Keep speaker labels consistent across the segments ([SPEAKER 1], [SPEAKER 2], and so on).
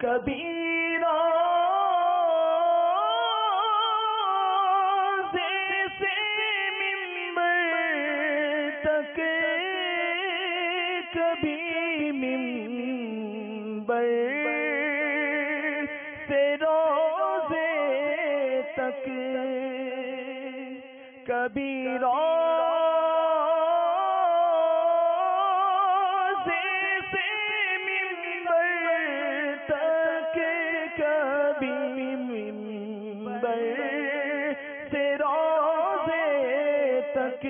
[SPEAKER 1] کبھی روضے سے ممبر تک، کبھی ممبر سے روضے تک، کبھی روضے سے ممبر تک، کبھی ممبر سے روضے تک،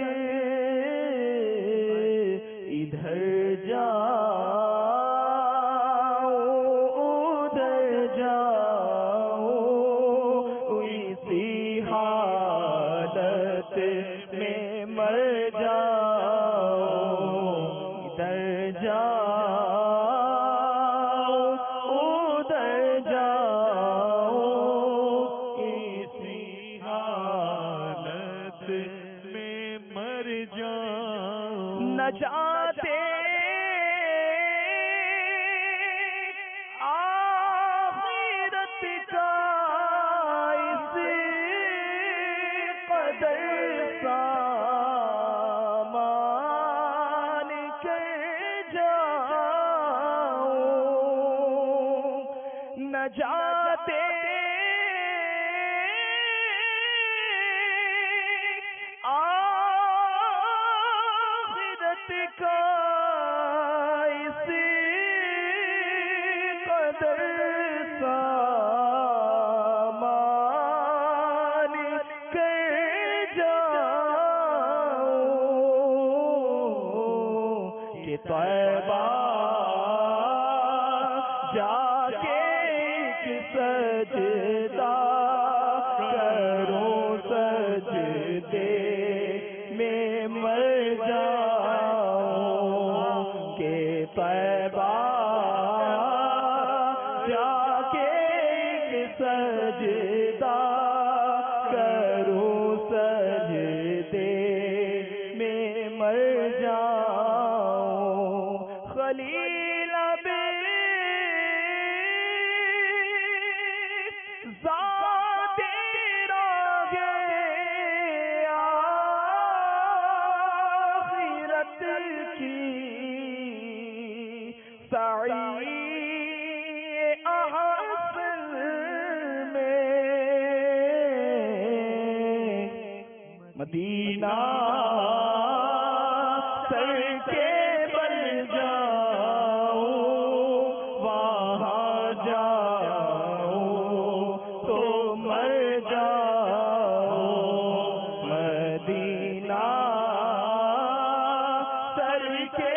[SPEAKER 1] ادھر جاؤ ادھر جاؤ، اسی حالت میں مر جاؤ، ادھر جاؤ ادھر جاؤ،
[SPEAKER 2] اسی حالت میں مر جاؤ،
[SPEAKER 1] نجات آخرت کا اس قدر سامان کر جاؤ، نجات آخرت کا اس قدر سامان کر جاؤ کہ طیبہ جا کے ایک سجدہ کرو، سجدے میں مر جاؤ، کہ طیبہ جا کے ایک سجدہ کرو، سجدے میں مر جاؤ، خلیل ذات راہ آخرت کی سعی احسن میں، مدینہ سر کے بل جاؤ، وہاں جاؤ تو مر جاؤ، مدینہ سر کے